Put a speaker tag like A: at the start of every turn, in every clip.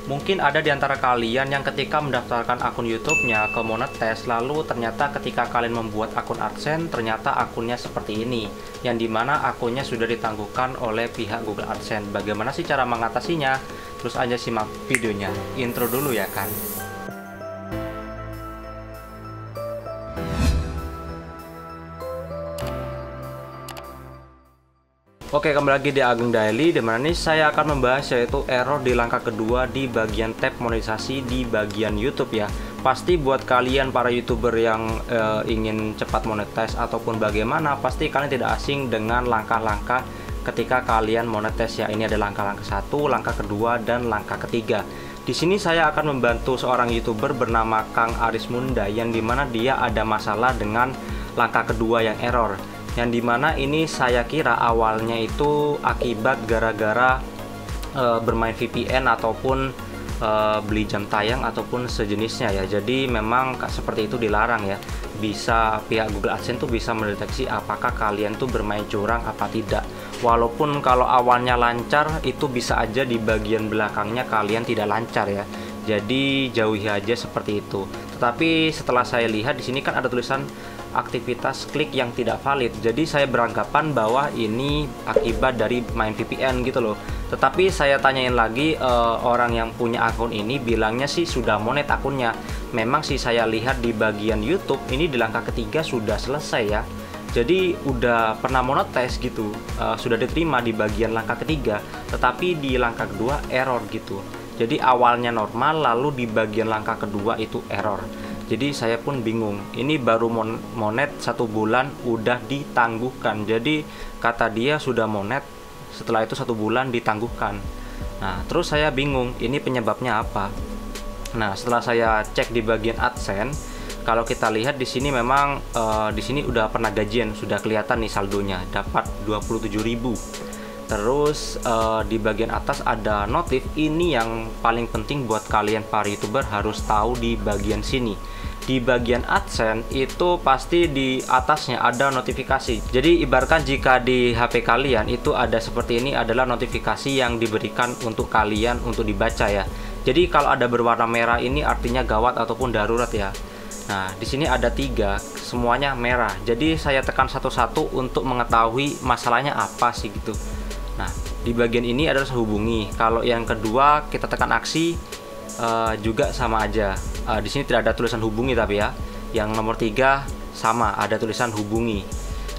A: Mungkin ada di antara kalian yang ketika mendaftarkan akun YouTube-nya ke Monetes, lalu ternyata ketika kalian membuat akun AdSense, ternyata akunnya seperti ini, yang dimana akunnya sudah ditangguhkan oleh pihak Google AdSense. Bagaimana sih cara mengatasinya? Terus aja simak videonya. Intro dulu ya kan. Oke, kembali lagi di Ageng Daily, dimana nih saya akan membahas yaitu error di langkah kedua di bagian tab monetisasi di bagian YouTube ya. Pasti buat kalian para YouTuber yang ingin cepat monetize ataupun bagaimana, pasti kalian tidak asing dengan langkah-langkah ketika kalian monetize ya. Ini ada langkah-langkah 1, langkah kedua, dan langkah ketiga. Di sini saya akan membantu seorang YouTuber bernama Kang Aris Munda, yang dimana dia ada masalah dengan langkah kedua yang error. Yang dimana ini saya kira awalnya itu akibat gara-gara bermain VPN ataupun beli jam tayang ataupun sejenisnya ya. Jadi memang seperti itu dilarang ya. Bisa pihak Google AdSense tuh bisa mendeteksi apakah kalian tuh bermain curang apa tidak. Walaupun kalau awalnya lancar, itu bisa aja di bagian belakangnya kalian tidak lancar ya. Jadi jauhi aja seperti itu. Tetapi setelah saya lihat di sini kan ada tulisan aktivitas klik yang tidak valid. Jadi saya beranggapan bahwa ini akibat dari main VPN gitu loh. Tetapi saya tanyain lagi orang yang punya akun ini bilangnya sih sudah monet akunnya. Memang sih saya lihat di bagian YouTube ini di langkah ketiga sudah selesai ya. Jadi udah pernah monetize gitu, sudah diterima di bagian langkah ketiga. Tetapi di langkah kedua error gitu. Jadi awalnya normal, lalu di bagian langkah kedua itu error. Jadi saya pun bingung, ini baru monet 1 bulan udah ditangguhkan. Jadi kata dia sudah monet, setelah itu 1 bulan ditangguhkan. Nah terus saya bingung, ini penyebabnya apa? Nah setelah saya cek di bagian AdSense, kalau kita lihat di sini memang di sini udah pernah gajian, sudah kelihatan nih saldonya, dapat 27.000. Terus di bagian atas ada notif. Ini yang paling penting buat kalian para YouTuber harus tahu di bagian sini. Di bagian AdSense itu pasti di atasnya ada notifikasi. Jadi ibaratkan jika di HP kalian itu ada seperti ini adalah notifikasi yang diberikan untuk kalian untuk dibaca ya. Jadi kalau ada berwarna merah ini artinya gawat ataupun darurat ya. Nah, di sini ada 3, semuanya merah. Jadi saya tekan satu-satu untuk mengetahui masalahnya apa sih gitu. Nah, di bagian ini adalah hubungi. Kalau yang kedua kita tekan aksi juga sama aja. Di sini tidak ada tulisan hubungi tapi ya. Yang nomor 3 sama, ada tulisan hubungi.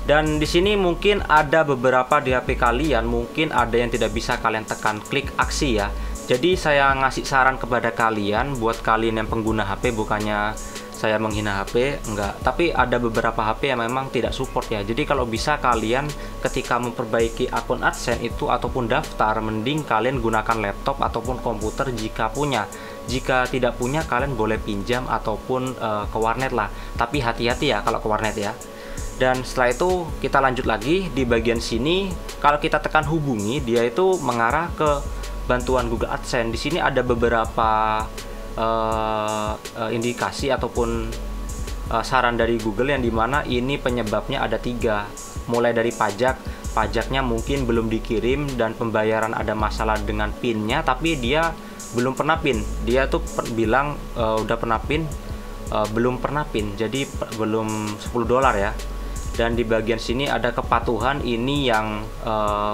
A: Dan di sini mungkin ada beberapa di HP kalian, mungkin ada yang tidak bisa kalian tekan klik aksi ya. Jadi saya ngasih saran kepada kalian, buat kalian yang pengguna HP, bukannya saya menghina HP, enggak, tapi ada beberapa HP yang memang tidak support ya. Jadi kalau bisa kalian ketika memperbaiki akun AdSense itu ataupun daftar, mending kalian gunakan laptop ataupun komputer jika punya. Jika tidak punya, kalian boleh pinjam ataupun ke warnet lah. Tapi hati-hati ya kalau ke warnet ya. Dan setelah itu kita lanjut lagi di bagian sini. Kalau kita tekan hubungi, dia itu mengarah ke bantuan Google AdSense. Di sini ada beberapa indikasi ataupun saran dari Google yang dimana ini penyebabnya ada 3. Mulai dari pajaknya mungkin belum dikirim, dan pembayaran ada masalah dengan PIN-nya, tapi dia belum pernah PIN. Dia tuh bilang udah pernah PIN, belum pernah PIN, jadi belum $10 ya. Dan di bagian sini ada kepatuhan, ini yang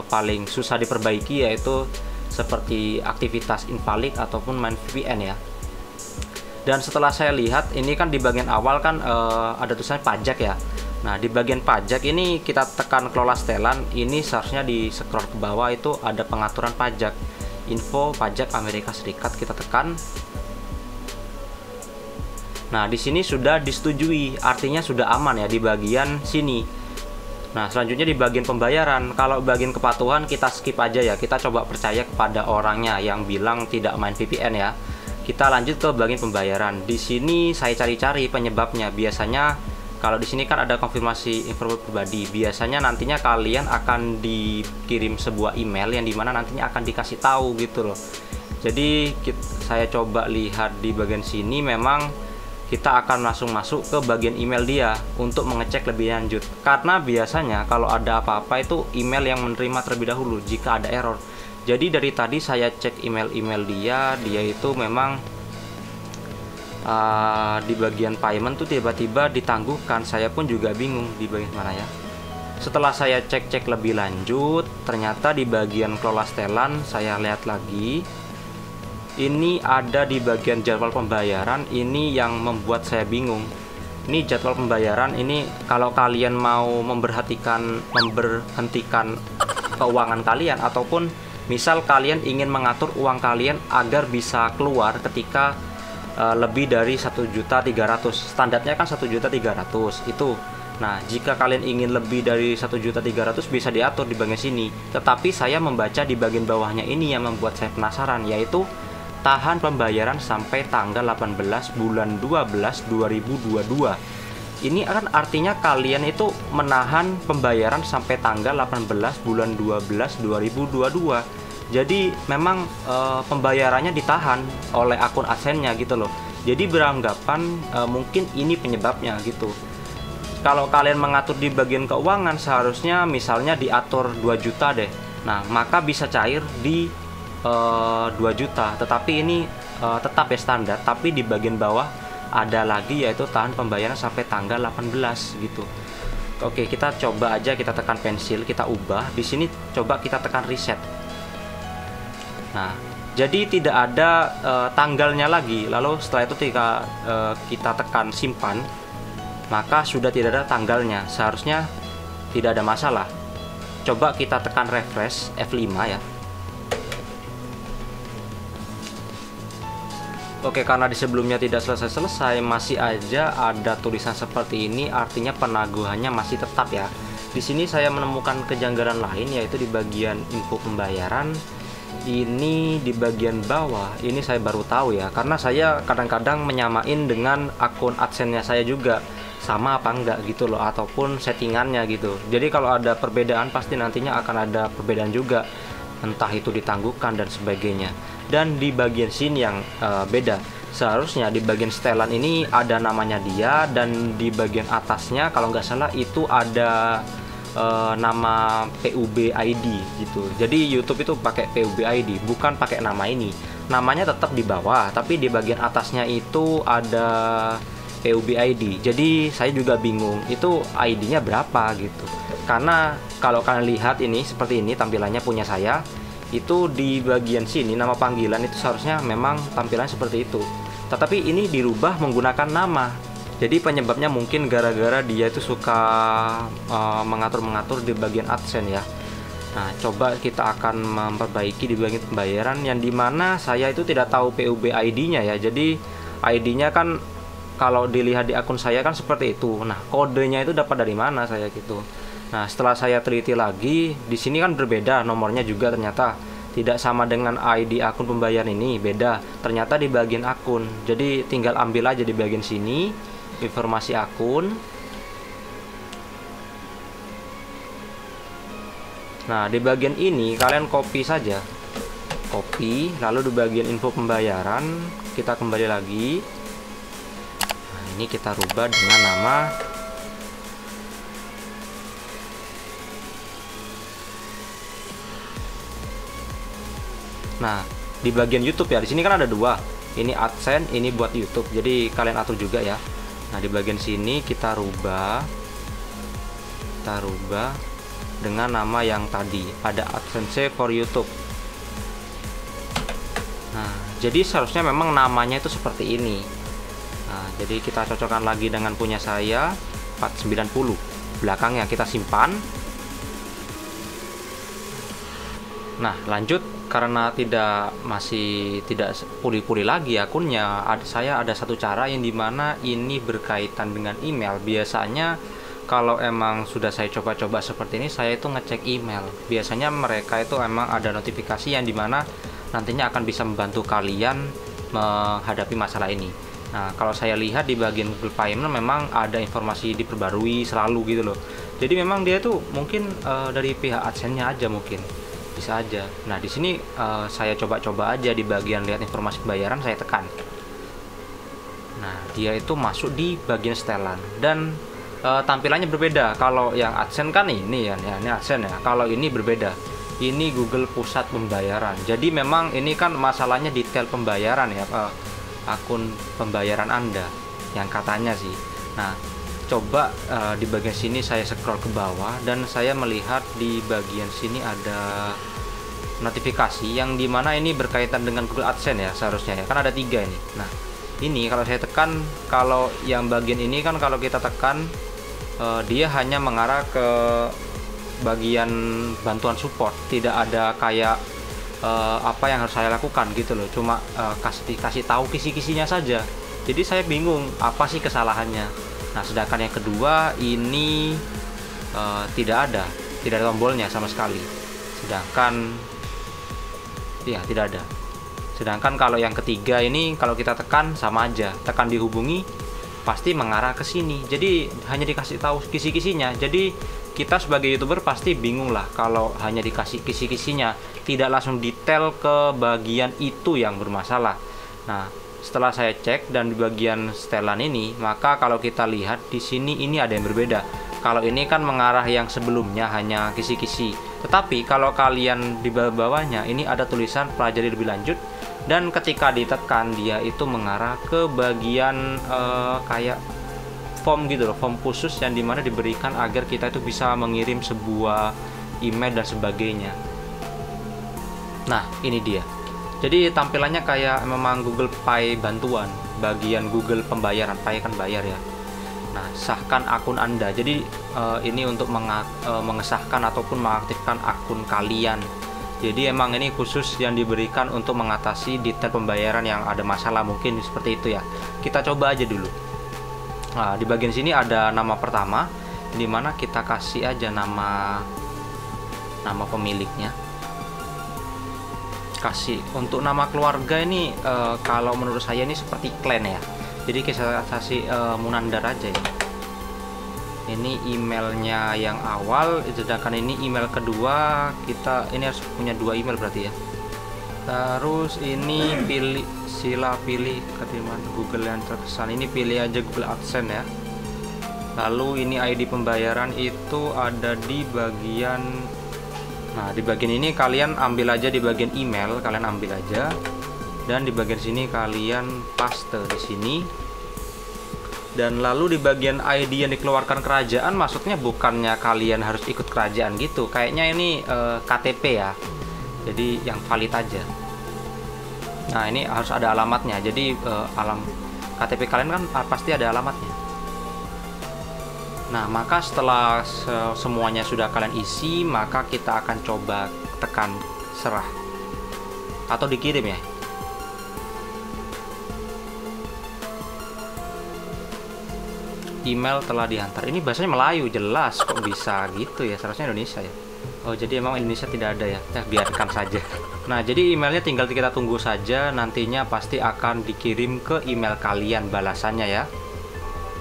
A: paling susah diperbaiki, yaitu seperti aktivitas invalid ataupun main VPN ya. Dan setelah saya lihat ini kan di bagian awal kan ada tulisan pajak ya. Nah di bagian pajak ini kita tekan kelola setelan, ini seharusnya di scroll ke bawah itu ada pengaturan pajak, info pajak Amerika Serikat, kita tekan. Nah di sini sudah disetujui, artinya sudah aman ya di bagian sini. Nah selanjutnya di bagian pembayaran, kalau bagian kepatuhan kita skip aja ya, kita coba percaya kepada orangnya yang bilang tidak main VPN ya. Kita lanjut ke bagian pembayaran. Di sini saya cari-cari penyebabnya. Biasanya kalau di sini kan ada konfirmasi info pribadi. Biasanya nantinya kalian akan dikirim sebuah email yang dimana nantinya akan dikasih tahu gitu loh. Jadi saya coba lihat di bagian sini, memang kita akan langsung masuk ke bagian email dia untuk mengecek lebih lanjut. Karena biasanya kalau ada apa-apa itu email yang menerima terlebih dahulu jika ada error. Jadi dari tadi saya cek email-email dia itu memang di bagian payment tuh tiba-tiba ditangguhkan. Saya pun juga bingung di bagian mana ya. Setelah saya cek-cek lebih lanjut, ternyata di bagian kelola setelan saya lihat lagi, ini ada di bagian jadwal pembayaran. Ini yang membuat saya bingung. Ini jadwal pembayaran ini, kalau kalian mau memberhentikan keuangan kalian, ataupun misal kalian ingin mengatur uang kalian agar bisa keluar ketika lebih dari 1.300.000, standarnya kan 1.300.000 itu. Nah, jika kalian ingin lebih dari 1.300.000 bisa diatur di bagian sini. Tetapi saya membaca di bagian bawahnya ini yang membuat saya penasaran, yaitu tahan pembayaran sampai tanggal 18 bulan 12 2022. Ini kan artinya kalian itu menahan pembayaran sampai tanggal 18 bulan 12 2022. Jadi memang pembayarannya ditahan oleh akun AdSense-nya gitu loh. Jadi beranggapan mungkin ini penyebabnya gitu. Kalau kalian mengatur di bagian keuangan, seharusnya misalnya diatur 2 juta deh. Nah, maka bisa cair di 2 juta. Tetapi ini tetap ya standar, tapi di bagian bawah ada lagi yaitu tahan pembayaran sampai tanggal 18 gitu. Oke, kita coba aja, kita tekan pensil, kita ubah. Di sini coba kita tekan reset. Nah, jadi tidak ada tanggalnya lagi. Lalu setelah itu ketika kita tekan simpan, maka sudah tidak ada tanggalnya. Seharusnya tidak ada masalah. Coba kita tekan refresh F5 ya. Oke, karena di sebelumnya tidak selesai-selesai, masih aja ada tulisan seperti ini, artinya penaguhannya masih tetap ya. Di sini saya menemukan kejanggalan lain, yaitu di bagian info pembayaran. Ini di bagian bawah, ini saya baru tahu ya, karena saya kadang-kadang menyamain dengan akun AdSense-nya saya juga, sama apa enggak gitu loh, ataupun settingannya gitu. Jadi kalau ada perbedaan pasti nantinya akan ada perbedaan juga, entah itu ditangguhkan dan sebagainya. Dan di bagian sini yang beda, seharusnya di bagian setelan ini ada namanya dia, dan di bagian atasnya kalau nggak salah itu ada nama PUB ID gitu. Jadi YouTube itu pakai PUB ID, bukan pakai nama ini. Namanya tetap di bawah, tapi di bagian atasnya itu ada PUB ID. Jadi saya juga bingung itu ID-nya berapa gitu. Karena kalau kalian lihat ini seperti ini tampilannya punya saya, itu di bagian sini nama panggilan itu seharusnya memang tampilan seperti itu. Tetapi ini dirubah menggunakan nama. Jadi penyebabnya mungkin gara-gara dia itu suka mengatur-mengatur di bagian AdSense ya. Nah, coba kita akan memperbaiki di bagian pembayaran, yang dimana saya itu tidak tahu PUB ID-nya ya. Jadi ID-nya kan kalau dilihat di akun saya kan seperti itu. Nah, kodenya itu dapat dari mana saya gitu. Nah, setelah saya teliti lagi, di sini kan berbeda nomornya juga, ternyata tidak sama dengan ID akun pembayaran ini, beda. Ternyata di bagian akun. Jadi tinggal ambil aja di bagian sini informasi akun. Nah, di bagian ini kalian copy saja. Copy, lalu di bagian info pembayaran kita kembali lagi. Nah, ini kita rubah dengan nama Nah, di bagian YouTube ya, di sini kan ada dua. Ini AdSense, ini buat YouTube. Jadi kalian atur juga ya. Nah, di bagian sini kita rubah dengan nama yang tadi, ada AdSense for YouTube. Nah, jadi seharusnya memang namanya itu seperti ini. Nah, jadi kita cocokkan lagi dengan punya saya 490. Belakangnya kita simpan. Nah, lanjut. Karena masih tidak pulih-pulih lagi akunnya, saya ada satu cara yang dimana ini berkaitan dengan email. Biasanya kalau emang sudah saya coba-coba seperti ini, saya itu ngecek email. Biasanya mereka itu emang ada notifikasi yang dimana nantinya akan bisa membantu kalian menghadapi masalah ini. Nah, kalau saya lihat di bagian Google Payment memang ada informasi diperbarui selalu gitu loh. Jadi memang dia tuh mungkin dari pihak AdSense-nya aja mungkin. Bisa aja. Nah, di sini saya coba-coba aja di bagian lihat informasi pembayaran, saya tekan. Nah, dia itu masuk di bagian setelan dan tampilannya berbeda. Kalau yang AdSense kan ini ya, ini AdSense ya. Kalau ini berbeda. ini Google Pusat Pembayaran. Jadi memang ini kan masalahnya detail pembayaran ya, akun pembayaran Anda yang katanya sih. Nah, coba di bagian sini saya scroll ke bawah dan saya melihat di bagian sini ada notifikasi yang dimana ini berkaitan dengan Google AdSense ya seharusnya ya, kan ada 3 ini. Nah, ini kalau saya tekan, kalau yang bagian ini kan kalau kita tekan dia hanya mengarah ke bagian bantuan support, tidak ada kayak apa yang harus saya lakukan gitu loh, cuma kasih tahu kisi-kisinya saja. Jadi saya bingung apa sih kesalahannya. Nah, sedangkan yang kedua ini tidak ada tombolnya sama sekali. Sedangkan ya tidak ada. Sedangkan kalau yang ketiga ini kalau kita tekan sama aja, tekan dihubungi pasti mengarah ke sini. Jadi hanya dikasih tahu kisi-kisinya. Jadi kita sebagai YouTuber pasti bingung lah kalau hanya dikasih kisi-kisinya, tidak langsung detail ke bagian itu yang bermasalah. Nah, setelah saya cek dan di bagian setelan ini, maka kalau kita lihat di sini ini ada yang berbeda. Kalau ini kan mengarah yang sebelumnya hanya kisi-kisi. Tetapi kalau kalian di bawah-bawahnya ini ada tulisan pelajari lebih lanjut, dan ketika ditekan dia itu mengarah ke bagian kayak form gitu loh, form khusus yang dimana diberikan agar kita itu bisa mengirim sebuah email dan sebagainya. Nah, ini dia. Jadi tampilannya kayak memang Google Pay bantuan, bagian Google pembayaran, Pay kan bayar ya. Nah, sahkan akun Anda. Jadi ini untuk mengesahkan ataupun mengaktifkan akun kalian. Jadi emang ini khusus yang diberikan untuk mengatasi detail pembayaran yang ada masalah, mungkin seperti itu ya. Kita coba aja dulu. Nah, di bagian sini ada nama pertama, dimana kita kasih aja nama pemiliknya. Kasih untuk nama keluarga ini kalau menurut saya ini seperti clan ya. Jadi kita kasih Munandar aja ya. Ini emailnya yang awal, sedangkan ini email kedua, kita ini harus punya 2 email berarti ya. Terus ini sila pilih ketiman Google yang terkesan, ini pilih aja Google AdSense ya. Lalu ini ID pembayaran itu ada di bagian, nah di bagian ini kalian ambil aja, di bagian email kalian ambil aja, dan di bagian sini kalian paste di sini. Dan lalu di bagian ID yang dikeluarkan kerajaan, maksudnya bukannya kalian harus ikut kerajaan gitu, kayaknya ini KTP ya, jadi yang valid aja. Nah, ini harus ada alamatnya, jadi KTP kalian kan pasti ada alamatnya. Nah, maka setelah semuanya sudah kalian isi, maka kita akan coba tekan serah atau dikirim ya. Email telah diantar. Ini bahasanya Melayu jelas, kok bisa gitu ya, seharusnya Indonesia ya. Oh, jadi emang Indonesia tidak ada ya. Biarkan saja. Nah, jadi emailnya tinggal kita tunggu saja, nantinya pasti akan dikirim ke email kalian balasannya ya.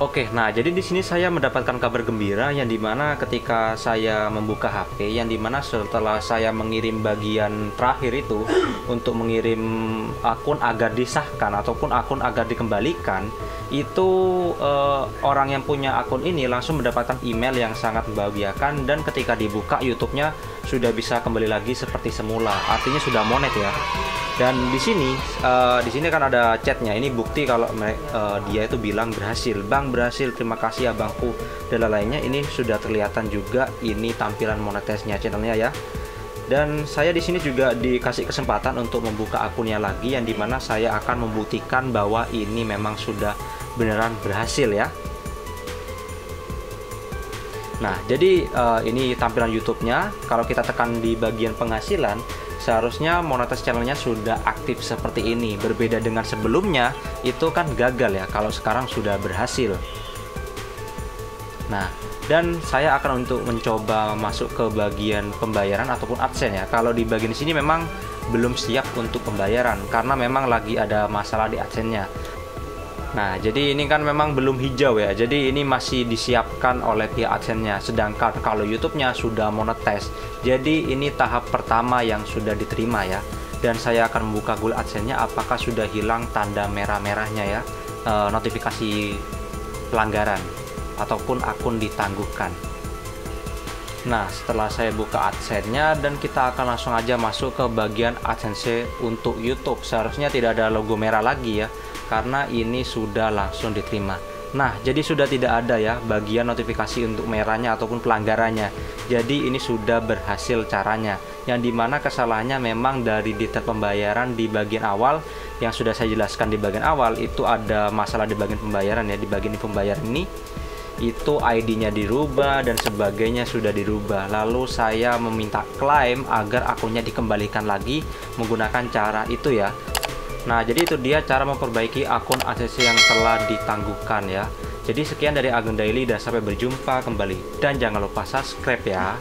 A: Oke, nah jadi di sini saya mendapatkan kabar gembira yang dimana ketika saya membuka HP, yang dimana setelah saya mengirim bagian terakhir itu untuk mengirim akun agar disahkan ataupun akun agar dikembalikan, itu orang yang punya akun ini langsung mendapatkan email yang sangat membahagiakan, dan ketika dibuka YouTube-nya sudah bisa kembali lagi seperti semula, artinya sudah monet ya. Dan di sini kan ada chatnya, ini bukti kalau dia itu bilang berhasil, bang berhasil, terima kasih abangku, dan lainnya. Ini sudah terlihatan juga ini tampilan monetisnya channelnya ya. Dan saya di sini juga dikasih kesempatan untuk membuka akunnya lagi, yang dimana saya akan membuktikan bahwa ini memang sudah beneran berhasil ya. Nah, jadi ini tampilan YouTube-nya. Kalau kita tekan di bagian penghasilan, seharusnya monetis channelnya sudah aktif seperti ini. Berbeda dengan sebelumnya, itu kan gagal ya. Kalau sekarang sudah berhasil. Nah, dan saya akan untuk mencoba masuk ke bagian pembayaran ataupun AdSense ya. Kalau di bagian sini memang belum siap untuk pembayaran, karena memang lagi ada masalah di AdSense-nya. Nah, jadi ini kan memang belum hijau ya. Jadi ini masih disiapkan oleh pihak AdSense-nya. Sedangkan kalau YouTube-nya sudah monetize. Jadi ini tahap pertama yang sudah diterima ya. Dan saya akan membuka Google AdSense-nya apakah sudah hilang tanda merah-merahnya ya. Notifikasi pelanggaran ataupun akun ditangguhkan. Nah, setelah saya buka AdSense-nya dan kita akan langsung aja masuk ke bagian AdSense untuk YouTube. Seharusnya tidak ada logo merah lagi ya, karena ini sudah langsung diterima. Nah, jadi sudah tidak ada ya bagian notifikasi untuk merahnya ataupun pelanggarannya. Jadi ini sudah berhasil caranya. Yang dimana kesalahannya memang dari detail pembayaran di bagian awal yang sudah saya jelaskan di bagian awal, itu ada masalah di bagian pembayaran ya. Di bagian pembayaran ini itu ID-nya dirubah dan sebagainya sudah dirubah. Lalu saya meminta klaim agar akunnya dikembalikan lagi menggunakan cara itu ya. Nah, jadi itu dia cara memperbaiki akun AdSense yang telah ditangguhkan ya. Jadi sekian dari Ageng Daily dan sampai berjumpa kembali. Dan jangan lupa subscribe ya.